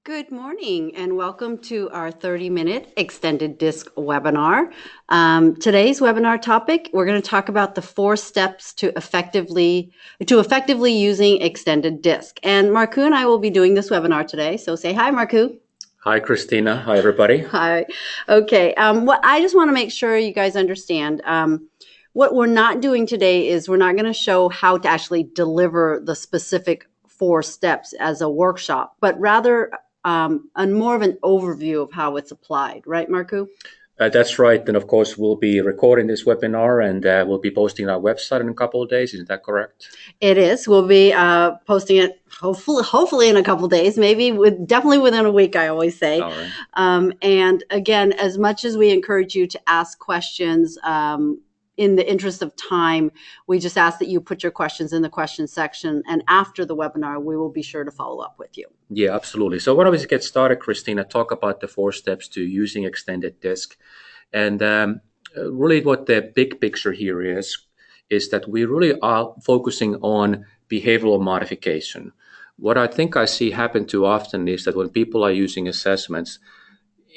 Good morning and welcome to our 30-minute extended disc webinar. Today's webinar topic, we're going to talk about the 4 steps to effectively using extended disc. And Marku and I will be doing this webinar today. So say hi, Marku. Hi, Christina. Hi, everybody. Hi. Okay. What I just want to make sure you guys understand. What we're not doing today is we're not going to show how to actually deliver the specific 4 steps as a workshop, but rather more of an overview of how it's applied. Right, Marku? That's right. And of course, we'll be recording this webinar and we'll be posting it on our website in a couple of days. Isn't that correct? It is. We'll be posting it hopefully in a couple of days, maybe definitely within a week, I always say. All right. And again, as much as we encourage you to ask questions, in the interest of time, we just ask that you put your questions in the question section. And after the webinar, we will be sure to follow up with you. Yeah, absolutely. So why don't we get started, Christina, talk about the 4 steps to using extended disc. And really what the big picture here is that we really are focusing on behavioral modification. What I think I see happen too often is that when people are using assessments,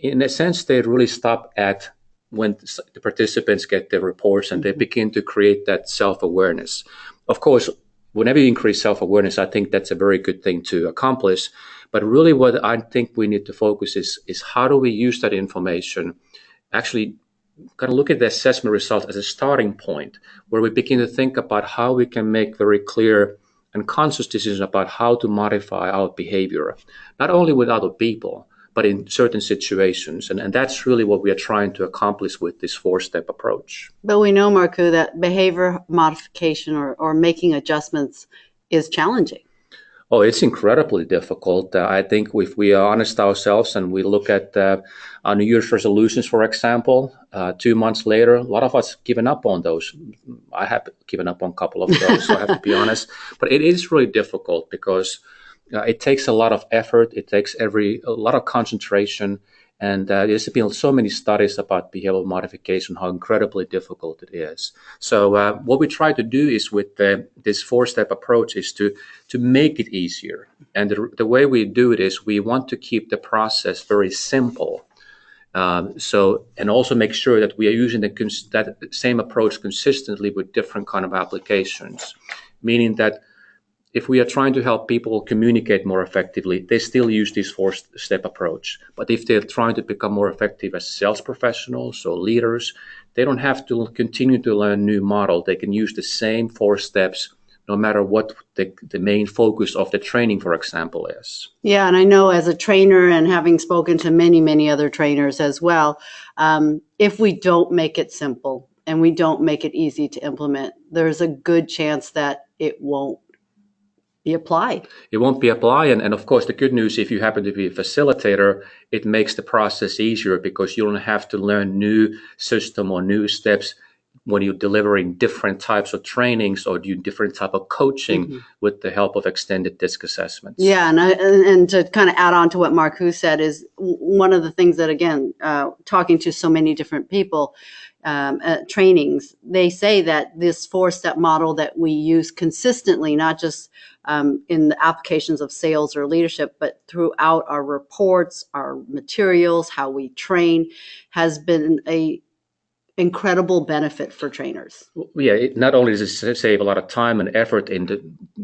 in a sense, they really stop at when the participants get their reports and they begin to create that self-awareness. Of course, whenever you increase self-awareness, I think that's a very good thing to accomplish. But really what I think we need to focus is how do we use that information, actually kind of look at the assessment results as a starting point where we begin to think about how we can make very clear and conscious decisions about how to modify our behavior, not only with other people, but in certain situations. And that's really what we are trying to accomplish with this 4-step approach. But we know, Marku, that behavior modification or making adjustments is challenging. Oh, it's incredibly difficult. I think if we are honest ourselves and we look at our New Year's resolutions, for example, 2 months later, a lot of us given up on those. I have given up on a couple of those, so I have to be honest. But it is really difficult because it takes a lot of effort. It takes a lot of concentration. And there's been so many studies about behavioral modification, how incredibly difficult it is. So what we try to do is with this 4-step approach is to make it easier. And the way we do it is we want to keep the process very simple. And also make sure that we are using that same approach consistently with different kind of applications, meaning that if we are trying to help people communicate more effectively, they still use this 4-step approach. But if they're trying to become more effective as sales professionals or leaders, they don't have to continue to learn new model. They can use the same 4 steps no matter what the main focus of the training, for example, is. Yeah, and I know as a trainer and having spoken to many, many other trainers as well, if we don't make it simple and we don't make it easy to implement, there's a good chance that it won't be applied. It won't be applied. And of course, the good news, if you happen to be a facilitator, it makes the process easier because you don't have to learn new system or new steps when you're delivering different types of trainings or do different type of coaching with the help of extended disc assessments. Yeah, and to kind of add on to what Marku said is one of the things that, again, talking to so many different people, at trainings, they say that this 4-step model that we use consistently, not just in the applications of sales or leadership, but throughout our reports, our materials, how we train, has been a incredible benefit for trainers. Yeah, not only does it save a lot of time and effort in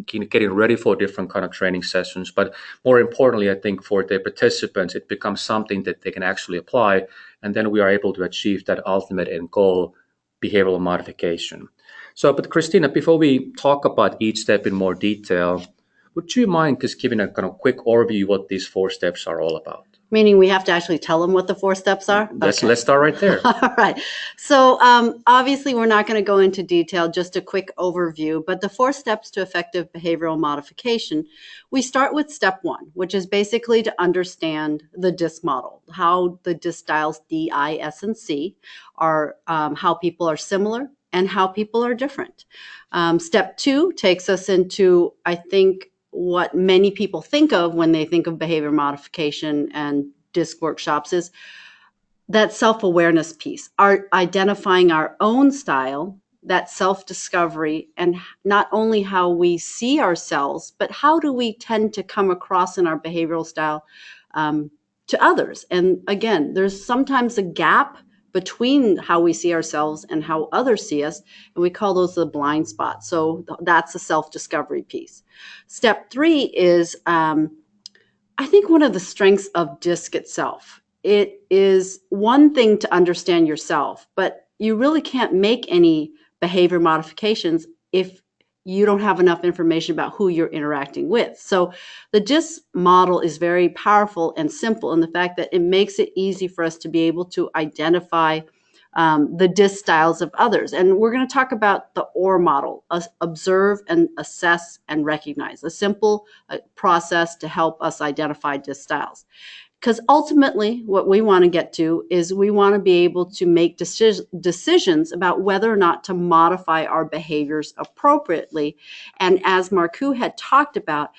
getting ready for different kind of training sessions, but more importantly, I think for the participants, it becomes something that they can actually apply, and then we are able to achieve that ultimate end goal, behavioral modification. So, but Christina, before we talk about each step in more detail, would you mind just giving a kind of quick overview what these 4 steps are all about? Meaning we have to actually tell them what the 4 steps are? Let's start right there. All right. So obviously we're not going to go into detail, just a quick overview, but the 4 steps to effective behavioral modification, we start with step 1, which is basically to understand the DISC model, how the DISC styles D, I, S, and C are, how people are similar and how people are different. Step 2 takes us into, I think, what many people think of when they think of behavior modification and DISC workshops is that self-awareness piece, identifying our own style, that self-discovery, and not only how we see ourselves, but how do we tend to come across in our behavioral style to others. And again, there's sometimes a gap between how we see ourselves and how others see us, and we call those the blind spots. So that's the self-discovery piece. Step 3 is, I think, one of the strengths of DISC itself. It is one thing to understand yourself, but you really can't make any behavior modifications if you don't have enough information about who you're interacting with. So the DISC model is very powerful and simple in the fact that it makes it easy for us to be able to identify the DISC styles of others. And we're going to talk about the OR model: observe and assess and recognize, a simple process to help us identify DISC styles. Because ultimately, what we want to get to is we want to be able to make decisions about whether or not to modify our behaviors appropriately. And as Marku had talked about,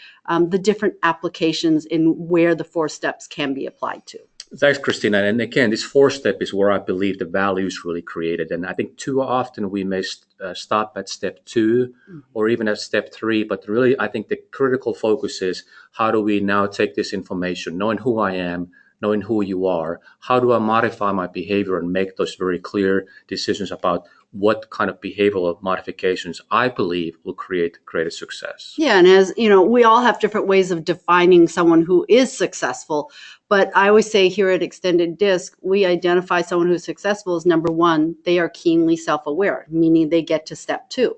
the different applications in where the 4 steps can be applied to. Thanks, Christina. And again, this 4-step is where I believe the value is really created. And I think too often we may stop at step 2 or even at step 3. But really, I think the critical focus is, how do we now take this information, knowing who I am, knowing who you are, how do I modify my behavior and make those very clear decisions about what kind of behavioral modifications I believe will create greater success. Yeah, and as you know, we all have different ways of defining someone who is successful. But I always say here at Extended DISC, we identify someone who's successful as, number 1, they are keenly self-aware, meaning they get to step 2.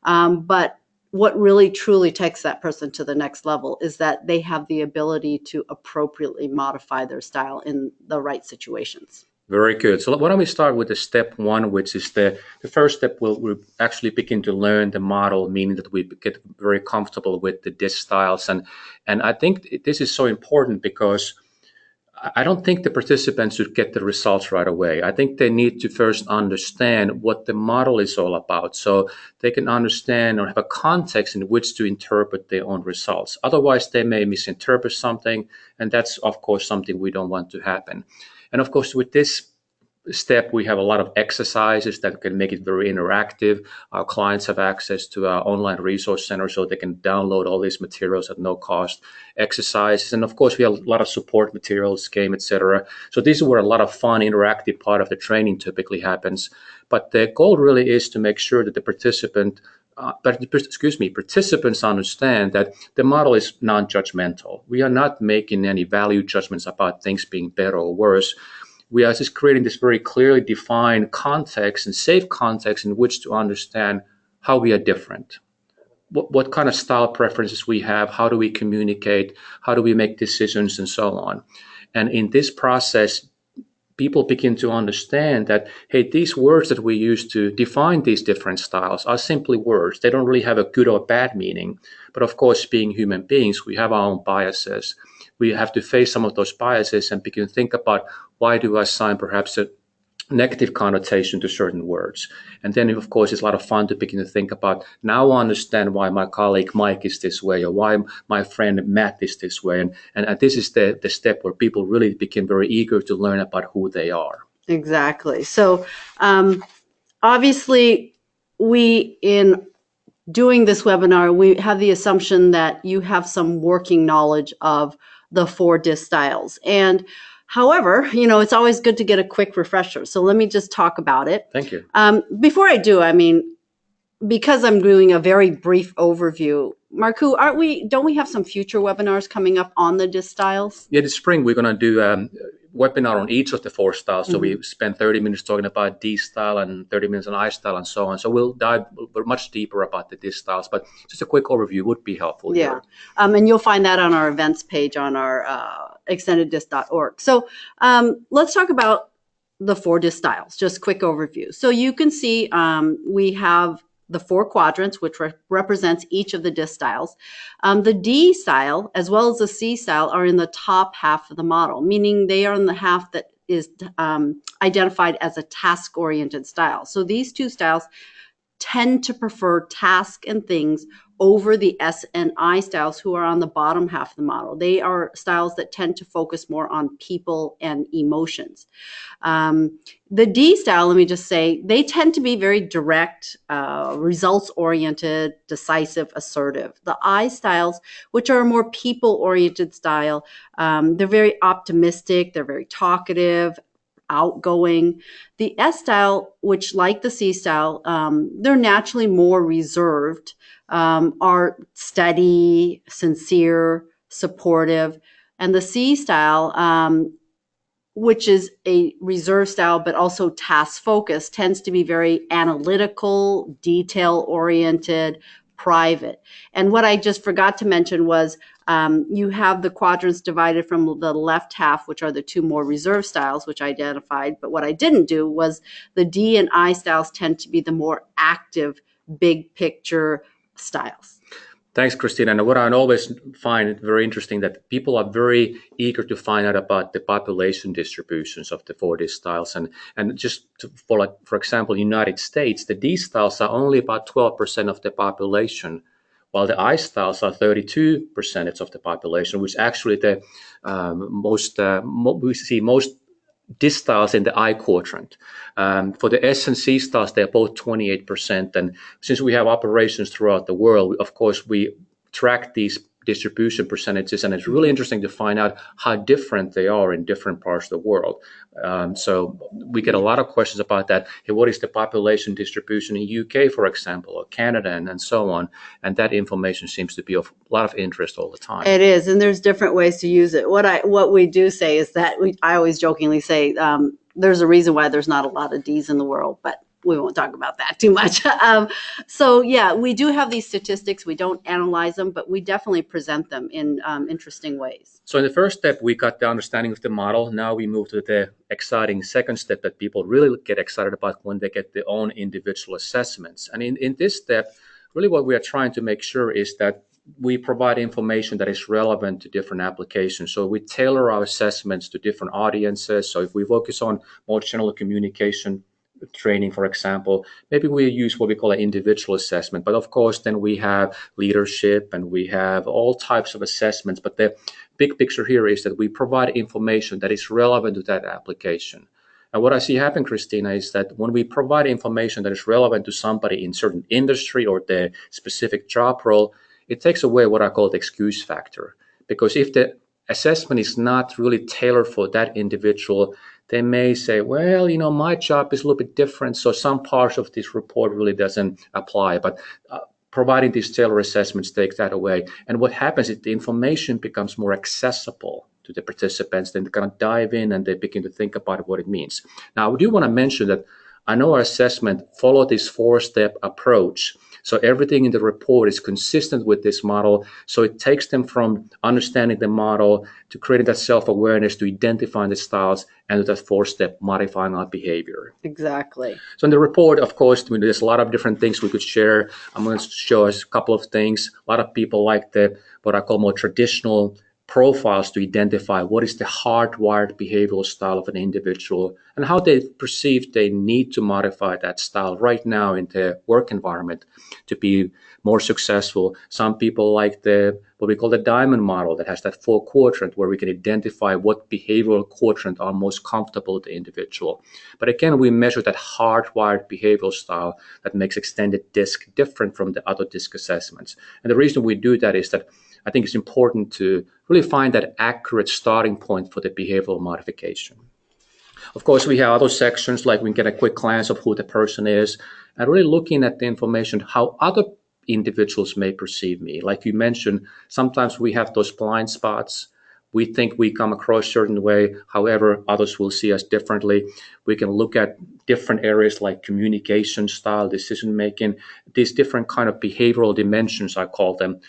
But what really truly takes that person to the next level is that they have the ability to appropriately modify their style in the right situations. Very good. So why don't we start with the step 1, which is the first step. We'll actually begin to learn the model, meaning that we get very comfortable with the DISC styles. And I think this is so important because I don't think the participants should get the results right away. I think they need to first understand what the model is all about, so they can understand or have a context in which to interpret their own results. Otherwise, they may misinterpret something, and that's, of course, something we don't want to happen. And of course, with this step, we have a lot of exercises that can make it very interactive. Our clients have access to our online resource center, so they can download all these materials at no cost, exercises. And of course, we have a lot of support materials, game, etc. So this is where a lot of fun, interactive part of the training typically happens. But the goal really is to make sure that the participants understand that the model is non-judgmental. We are not making any value judgments about things being better or worse. We are just creating this very clearly defined context and safe context in which to understand how we are different, what kind of style preferences we have, how do we communicate, how do we make decisions, and so on. And in this process, people begin to understand that, hey, these words that we use to define these different styles are simply words. They don't really have a good or bad meaning. But of course, being human beings, we have our own biases. We have to face some of those biases and begin to think about, why do I assign perhaps a negative connotation to certain words? And then, of course, it's a lot of fun to begin to think about, now I understand why my colleague Mike is this way, or why my friend Matt is this way. And this is the step where people really become very eager to learn about who they are. Exactly. So obviously, in doing this webinar, we have the assumption that you have some working knowledge of the 4 DISC styles. And however, it's always good to get a quick refresher. So let me just talk about it. Thank you. Before I do, because I'm doing a very brief overview, Marku, don't we have some future webinars coming up on the DISC styles? Yeah, this spring we're going to do a webinar on each of the 4 styles. So we spend 30 minutes talking about D style and 30 minutes on I style and so on. So we'll dive much deeper about the DISC styles, but just a quick overview would be helpful. Yeah, and you'll find that on our events page on our extendeddisc.org. So let's talk about the 4 DISC styles, just quick overview. So you can see we have the 4 quadrants, which represents each of the DISC styles. The D style, as well as the C style, are in the top half of the model, meaning they are in the half that is identified as a task-oriented style. So these 2 styles tend to prefer task and things over the S and I styles, who are on the bottom half of the model. They are styles that tend to focus more on people and emotions. The D style, let me just say, they tend to be very direct, results-oriented, decisive, assertive. The I styles, which are a more people-oriented style, they're very optimistic, they're very talkative, outgoing. The S style, which like the C style, they're naturally more reserved, are steady, sincere, supportive. And the C style, which is a reserve style, but also task focused, tends to be very analytical, detail oriented, private. And what I just forgot to mention was you have the quadrants divided from the left half, which are the two more reserve styles, which I identified. But what I didn't do was the D and I styles tend to be the more active, big picture styles. Thanks, Christina. And what I always find very interesting that people are very eager to find out about the population distributions of the 4D styles. And just for example, United States, the D styles are only about 12% of the population, while the I styles are 32% of the population, which actually the we see most D styles in the I quadrant. For the S and C styles, they're both 28%. And since we have operations throughout the world, of course, we track these distribution percentages, and it's really interesting to find out how different they are in different parts of the world. So we get a lot of questions about that. Hey, what is the population distribution in UK, for example, or Canada, and so on? And that information seems to be of a lot of interest all the time. It is, and there's different ways to use it. What we do say is that I always jokingly say there's a reason why there's not a lot of D's in the world, but we won't talk about that too much. So yeah, we do have these statistics. We don't analyze them, but we definitely present them in interesting ways. So in the first step, we got the understanding of the model. Now we move to the exciting second step that people really get excited about when they get their own individual assessments. And in this step, really what we are trying to make sure is that we provide information that is relevant to different applications. So we tailor our assessments to different audiences. So if we focus on more general communication training, for example, maybe we use what we call an individual assessment. But of course, then we have leadership and we have all types of assessments. But the big picture here is that we provide information that is relevant to that application. And what I see happen, Christina, is that when we provide information that is relevant to somebody in certain industry or the specific job role, it takes away what I call the excuse factor. Because if the assessment is not really tailored for that individual, they may say, well, my job is a little bit different, so some parts of this report really doesn't apply. But providing these tailored assessments takes that away. And what happens is the information becomes more accessible to the participants. Then they kind of dive in and they begin to think about what it means. Now, I do want to mention that I know our assessment followed this 4-step approach. So everything in the report is consistent with this model. So it takes them from understanding the model to creating that self-awareness, to identifying the styles, and to that 4-step modifying our behavior. Exactly. So in the report, of course, there's a lot of different things we could share. I'm going to show us a couple of things. A lot of people like what I call more traditional profiles to identify what is the hardwired behavioral style of an individual and how they perceive they need to modify that style right now in their work environment to be more successful. Some people like what we call the diamond model that has that 4 quadrant where we can identify what behavioral quadrant are most comfortable with the individual. But again, we measure that hardwired behavioral style that makes extended DISC different from the other DISC assessments. And the reason we do that is that I think it's important to really find that accurate starting point for the behavioral modification. Of course, we have other sections like we can get a quick glance of who the person is and really looking at the information, how other individuals may perceive me. Like you mentioned, sometimes we have those blind spots. We think we come across a certain way. However, others will see us differently. We can look at different areas like communication style, decision making, these different kind of behavioral dimensions, I call them.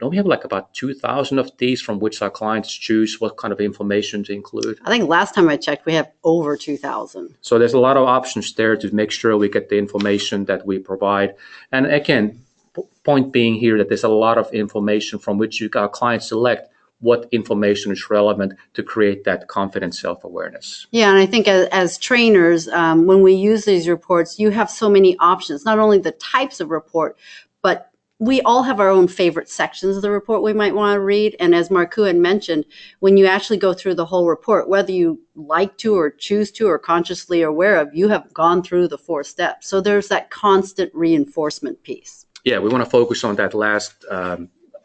Don't we have like about 2,000 of these from which our clients choose what kind of information to include? I think last time I checked, we have over 2,000. So there's a lot of options there to make sure we get the information that we provide. And again, point being here that there's a lot of information from which our clients select what information is relevant to create that confident self-awareness. Yeah, and I think as trainers, when we use these reports, you have so many options, not only the types of report, but we all have our own favorite sections of the report we might want to read. And as Marku had mentioned, when you actually go through the whole report, whether you like to or choose to or consciously aware of, you have gone through the 4 steps. So there's that constant reinforcement piece. Yeah, we want to focus on that last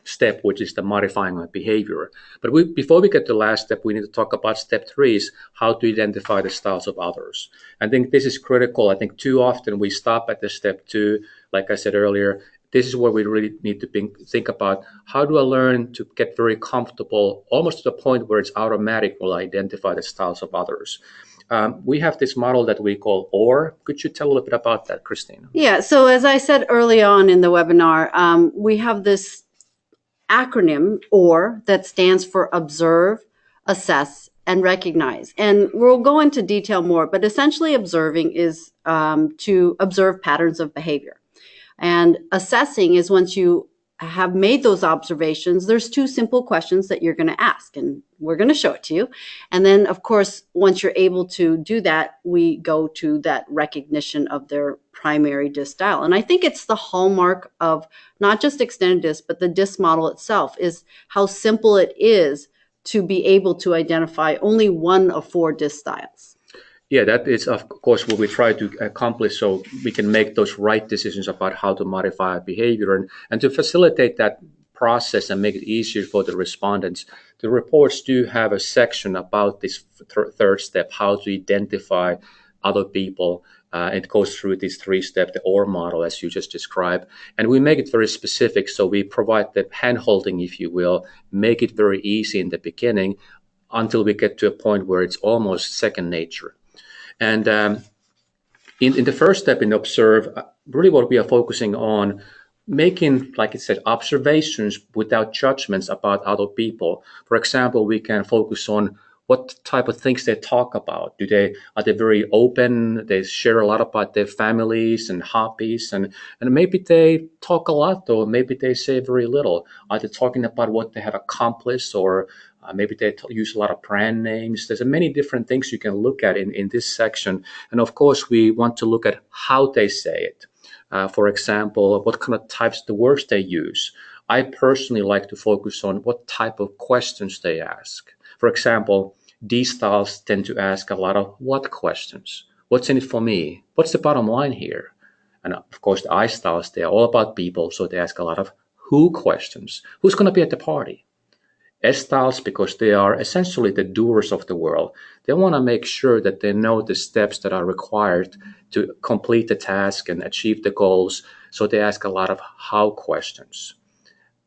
step, which is the modifying of behavior. But before we get to the last step, we need to talk about step 3, is how to identify the styles of others. I think this is critical. I think too often we stop at the step 2, like I said earlier. This is where we really need to think about, how do I learn to get very comfortable, almost to the point where it's automatic, will identify the styles of others. We have this model that we call OR. Could you tell a little bit about that, Christina? Yeah, so as I said early on in the webinar, we have this acronym OR that stands for observe, assess, and recognize. And we'll go into detail more, but essentially observing is to observe patterns of behavior. And assessing is once you have made those observations, there's 2 simple questions that you're going to ask, and we're going to show it to you. And then, of course, once you're able to do that, we go to that recognition of their primary DISC style. And I think it's the hallmark of not just extended DISC, but the DISC model itself, is how simple it is to be able to identify only one of 4 DISC styles. Yeah, that is, of course, what we try to accomplish, so we can make those right decisions about how to modify our behavior. And to facilitate that process and make it easier for the respondents, the reports do have a section about this third step, how to identify other people. It goes through these 3 steps, the OR model, as you just described. And we make it very specific, so we provide the hand-holding, if you will, make it very easy in the beginning until we get to a point where it's almost second nature. And in the first step, in observe, really what we are focusing on, making, like it said, observations without judgments about other people. For example, we can focus on what type of things they talk about. Are they very open? They share a lot about their families and hobbies, and maybe they talk a lot, or maybe they say very little. Are they talking about what they have accomplished, or maybe they use a lot of brand names? There's many different things you can look at in this section. And of course, we want to look at how they say it. For example, what kind of types of words they use. I personally like to focus on what type of questions they ask. For example, these styles tend to ask a lot of what questions. What's in it for me? What's the bottom line here? And of course, the I styles, they're all about people, so they ask a lot of who questions. Who's going to be at the party? S styles, because they are essentially the doers of the world. They want to make sure that they know the steps that are required to complete the task and achieve the goals, so they ask a lot of how questions.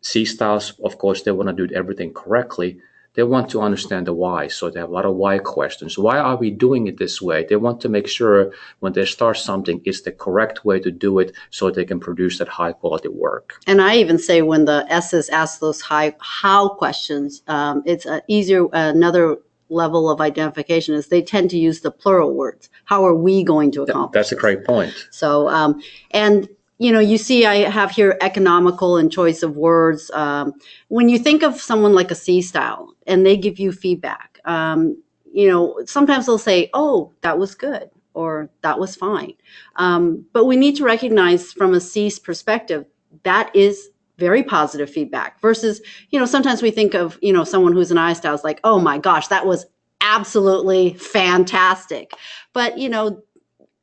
C styles, of course, they want to do everything correctly. They want to understand the why, so they have a lot of why questions. Why are we doing it this way? They want to make sure when they start something, it's the correct way to do it, so they can produce that high quality work. And I even say when the S's ask those how questions, it's another level of identification is they tend to use the plural words. How are we going to accomplish That's a great point. So, and you see I have here economical and choice of words. When you think of someone like a C style and they give you feedback, sometimes they'll say, oh, that was good, or that was fine. But we need to recognize from a C's perspective, that is very positive feedback versus, sometimes we think of, someone who's an I style is like, oh my gosh, that was absolutely fantastic. But,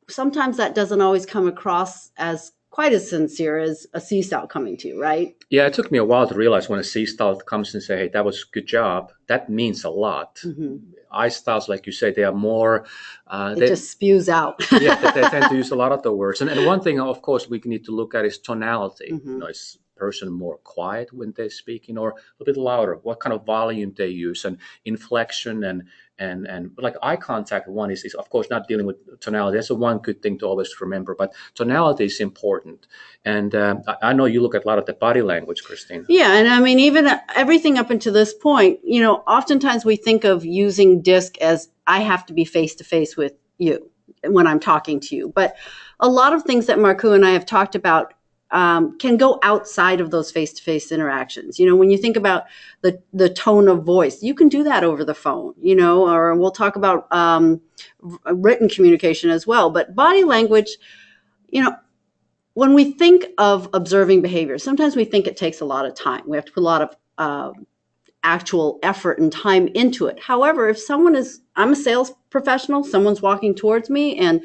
sometimes that doesn't always come across as quite as sincere as a C style coming to you, right? Yeah, it took me a while to realize when a C style comes and say, hey, that was a good job, that means a lot. Mm-hmm. I styles, like you say, they are more... It just spews out. Yeah, they tend to use a lot of the words. And one thing, of course, we need to look at is tonality. Mm-hmm. Is person more quiet when they're speaking or a bit louder? What kind of volume they use and inflection and like eye contact. One is of course not dealing with tonality. That's one good thing to always remember. But tonality is important. And I know you look at a lot of the body language, Christine. Yeah, and I mean even everything up until this point. Oftentimes we think of using DISC as I have to be face to face with you when I'm talking to you. But a lot of things that Marku and I have talked about can go outside of those face-to-face interactions. When you think about the tone of voice, you can do that over the phone, or we'll talk about written communication as well. But body language, when we think of observing behavior, sometimes we think it takes a lot of time. We have to put a lot of actual effort and time into it. However, if I'm a sales professional, someone's walking towards me and,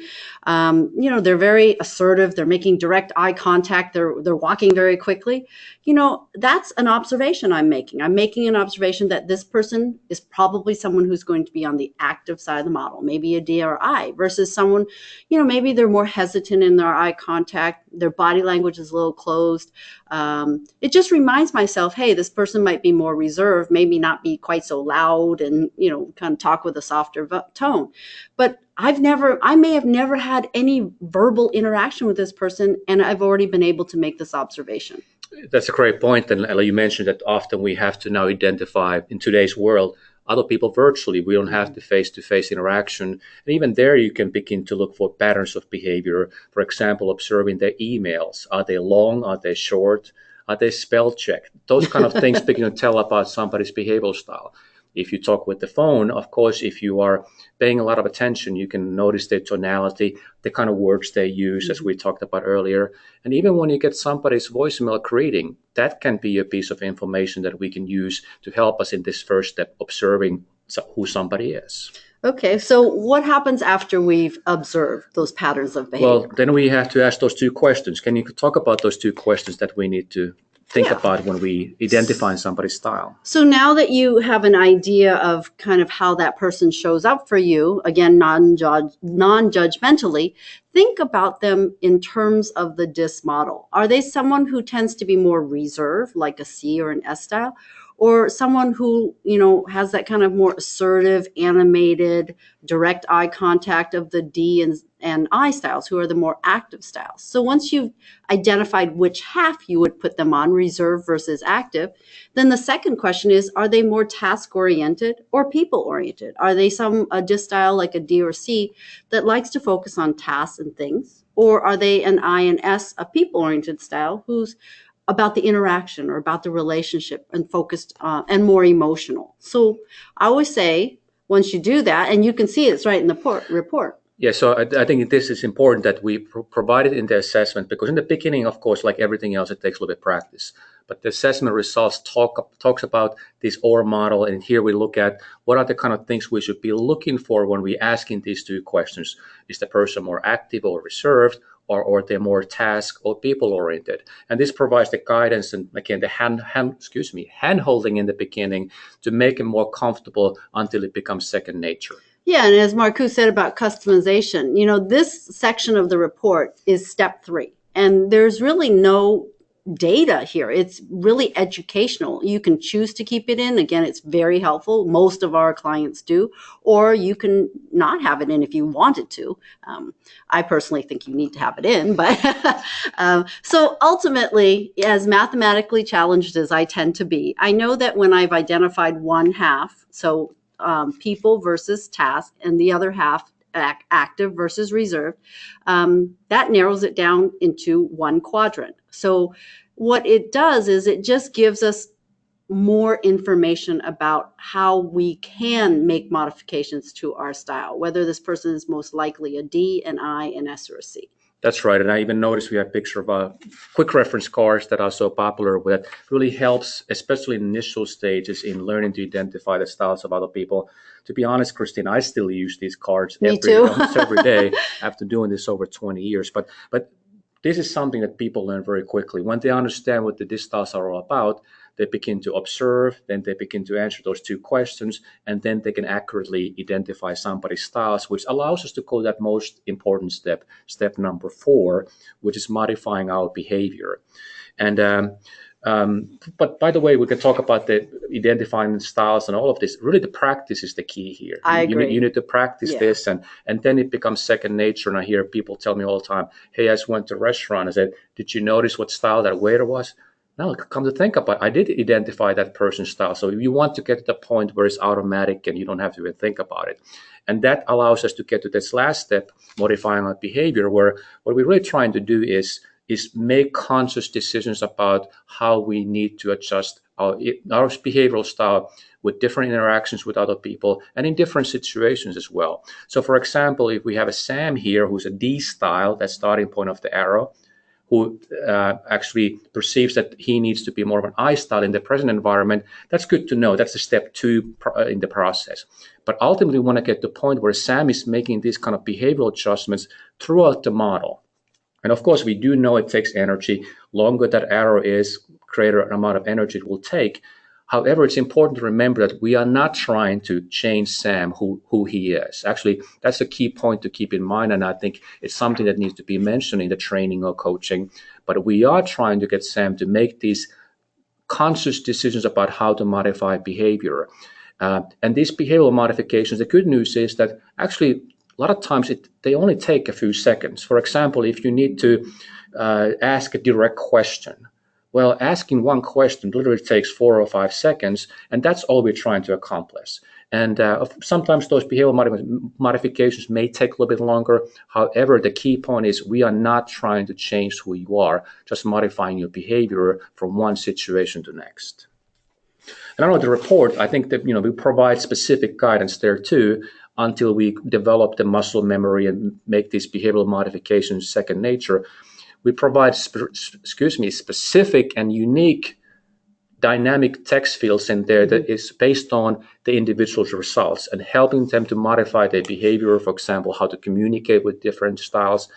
they're very assertive, they're making direct eye contact, they're walking very quickly, that's an observation I'm making. I'm making an observation that this person is probably someone who's going to be on the active side of the model, maybe a D or I, versus someone, maybe they're more hesitant in their eye contact, their body language is a little closed. It just reminds myself, hey, this person might be more reserved, maybe not be quite so loud and, kind of talk with a softer tone. But I may have never had any verbal interaction with this person, and I've already been able to make this observation. That's a great point. And you mentioned that often we have to now identify in today's world other people virtually. We don't have the face-to-face interaction. And even there, you can begin to look for patterns of behavior. For example, observing their emails. Are they long? Are they short? Are they spell checked? Those kind of things begin to tell about somebody's behavioral style. If you talk with the phone, of course, if you are paying a lot of attention, you can notice their tonality, the kind of words they use, as we talked about earlier. And even when you get somebody's voicemail greeting, that can be a piece of information that we can use to help us in this first step, observing who somebody is. Okay, so what happens after we've observed those patterns of behavior? Well, then we have to ask those two questions. Can you talk about those two questions that we need to think about when we identify somebody's style? So now that you have an idea of kind of how that person shows up for you, again, non-judgmentally, think about them in terms of the DIS model. Are they someone who tends to be more reserved, like a C or an S style? Or someone who, has that kind of more assertive, animated, direct eye contact of the D and I styles, who are the more active styles. So once you've identified which half you would put them on, reserved versus active, then the second question is, are they more task-oriented or people-oriented? Are they a DIS style like a D or C that likes to focus on tasks and things? Or are they an I and S, a people-oriented style, who's about the interaction or about the relationship and focused and more emotional? So I always say, once you do that, and you can see it's right in the report. Yeah, so I think this is important that we provide it in the assessment, because in the beginning, of course, like everything else, it takes a little bit of practice. But the assessment results talks about this OR model, and here we look at what are the kind of things we should be looking for when we asking these two questions. Is the person more active or reserved, or they're more task or people oriented? And this provides the guidance and, again, the hand holding in the beginning to make them more comfortable until it becomes second nature. Yeah, and as Marcus said about customization, this section of the report is step 3, and there's really no data here. It's really educational. You can choose to keep it in. Again, it's very helpful. Most of our clients do, or you can not have it in if you wanted to. I personally think you need to have it in, but so ultimately, as mathematically challenged as I tend to be, I know that when I've identified one half, so people versus task, and the other half active versus reserved, that narrows it down into one quadrant. So what it does is it just gives us more information about how we can make modifications to our style, whether this person is most likely a D, an I, an S, or a C. That's right. And I even noticed we have a picture of quick reference cards that are so popular that really helps, especially in initial stages, in learning to identify the styles of other people. To be honest, Christine, I still use these cards almost every day after doing this over 20 years. But this is something that people learn very quickly. When they understand what the DIS styles are all about, they begin to observe, then they begin to answer those two questions, and then they can accurately identify somebody's styles, which allows us to go that most important step number 4, which is modifying our behavior. And but by the way, we can talk about the identifying styles and all of this. Really, the practice is the key here. I agree. You need to practice this, and then it becomes second nature. And I hear people tell me all the time, hey, I just went to a restaurant. I said, did you notice what style that waiter was? No, come to think about it, I did identify that person's style. So you want to get to the point where it's automatic and you don't have to even think about it. And that allows us to get to this last step, modifying our behavior, where what we're really trying to do is make conscious decisions about how we need to adjust our behavioral style with different interactions with other people and in different situations as well. So for example, if we have a Sam here who's a D style, that starting point of the arrow, who actually perceives that he needs to be more of an I style in the present environment, that's good to know. That's the step 2 in the process. But ultimately, we want to get to the point where Sam is making these kind of behavioral adjustments throughout the model. And of course, we do know it takes energy. Longer that arrow is, greater amount of energy it will take. However, it's important to remember that we are not trying to change Sam who he is. Actually, that's a key point to keep in mind, and I think it's something that needs to be mentioned in the training or coaching. But we are trying to get Sam to make these conscious decisions about how to modify behavior. And these behavioral modifications, the good news is that actually a lot of times they only take a few seconds. For example, if you need to ask a direct question, well, asking one question literally takes 4 or 5 seconds, and that's all we're trying to accomplish. And sometimes those behavioral modifications may take a little bit longer. However, the key point is we are not trying to change who you are, just modifying your behavior from one situation to next. And I know the report, I think that we provide specific guidance there too until we develop the muscle memory and make these behavioral modifications second nature. We provide specific and unique dynamic text fields in there that is based on the individual's results and helping them to modify their behavior, for example, how to communicate with different styles,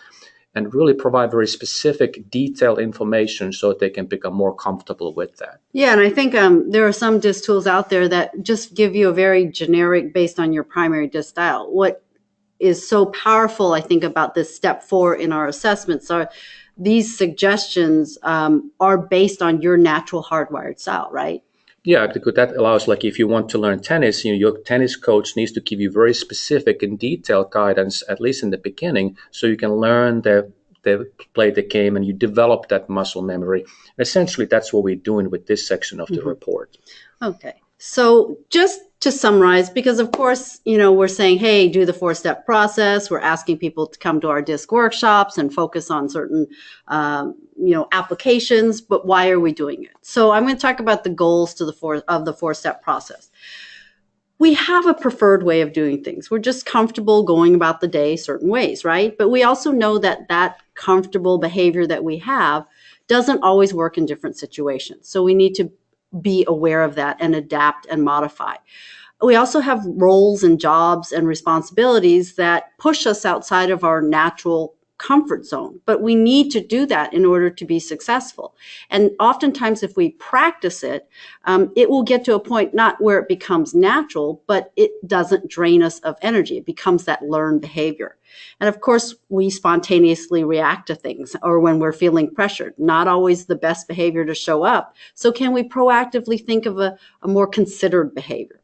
and really provide very specific, detailed information so that they can become more comfortable with that. Yeah, and I think there are some DISC tools out there that just give you a very generic based on your primary DISC style. What is so powerful, I think, about this step 4 in our assessments are these suggestions are based on your natural hardwired style, right? Yeah, because that allows, like, if you want to learn tennis, your tennis coach needs to give you very specific and detailed guidance, at least in the beginning, so you can learn the play the game and you develop that muscle memory. Essentially, that's what we're doing with this section of the report. Okay. So just to summarize, because of course, we're saying, hey, do the 4-step process. We're asking people to come to our DISC workshops and focus on certain, applications. But why are we doing it? So I'm going to talk about the goals of the 4-step process. We have a preferred way of doing things. We're just comfortable going about the day certain ways, right? But we also know that comfortable behavior that we have doesn't always work in different situations. So we need to be aware of that and adapt and modify. We also have roles and jobs and responsibilities that push us outside of our natural comfort zone, but we need to do that in order to be successful. And oftentimes, if we practice it, it will get to a point not where it becomes natural, but it doesn't drain us of energy. It becomes that learned behavior. And of course, we spontaneously react to things or when we're feeling pressured, not always the best behavior to show up. So can we proactively think of a more considered behavior?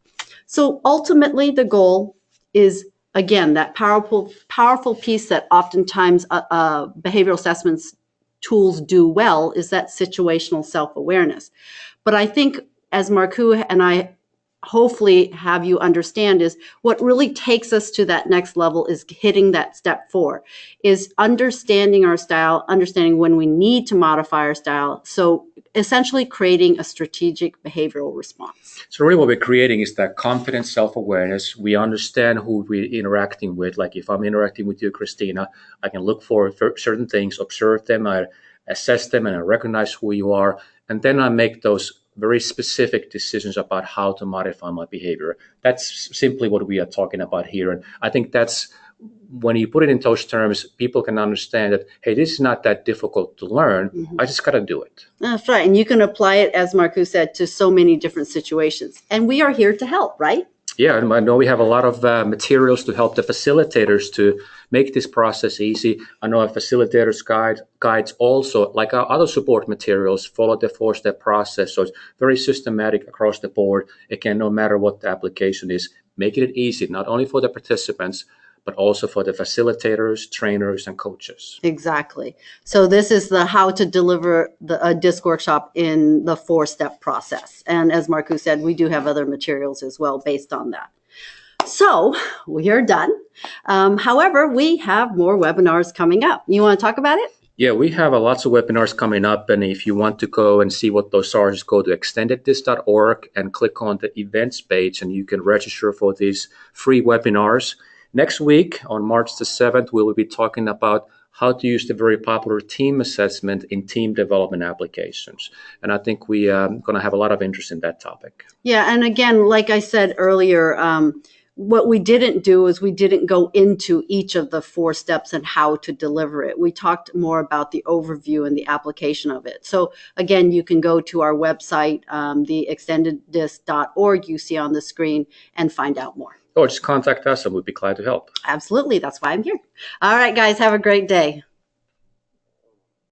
So ultimately, the goal is, again, that powerful piece that oftentimes behavioral assessments tools do well is that situational self-awareness. But I think, as Markku and I hopefully have you understand, is what really takes us to that next level is hitting that step 4, is understanding our style, understanding when we need to modify our style. So essentially creating a strategic behavioral response. So really what we're creating is that confident self-awareness. We understand who we're interacting with. Like if I'm interacting with you, Christina, I can look for certain things, observe them, I assess them, and I recognize who you are. And then I make those very specific decisions about how to modify my behavior. That's simply what we are talking about here. And I think that's, when you put it in those terms, people can understand that, hey, this is not that difficult to learn. I just got to do it. That's right. And you can apply it, as Markku said, to so many different situations. And we are here to help, right? Yeah, and I know we have a lot of materials to help the facilitators to make this process easy. I know a facilitator's guides also, like our other support materials, follow the 4-step process. So it's very systematic across the board. Again, no matter what the application is, making it easy, not only for the participants, but also for the facilitators, trainers, and coaches. Exactly. So this is the how to deliver a DISC workshop in the 4-step process. And as Markku said, we do have other materials as well based on that. So we are done. However, we have more webinars coming up. You want to talk about it? Yeah, we have lots of webinars coming up. And if you want to go and see what those are, just go to extendeddisc.org and click on the events page, and you can register for these free webinars. Next week, on March the 7th, we will be talking about how to use the very popular team assessment in team development applications. And I think we are going to have a lot of interest in that topic. Yeah, and again, like I said earlier, what we didn't do is we didn't go into each of the 4 steps and how to deliver it. We talked more about the overview and the application of it. So again, you can go to our website, theextendeddisc.org, you see on the screen, and find out more. Or just contact us and we'd be glad to help. Absolutely. That's why I'm here. All right, guys, have a great day.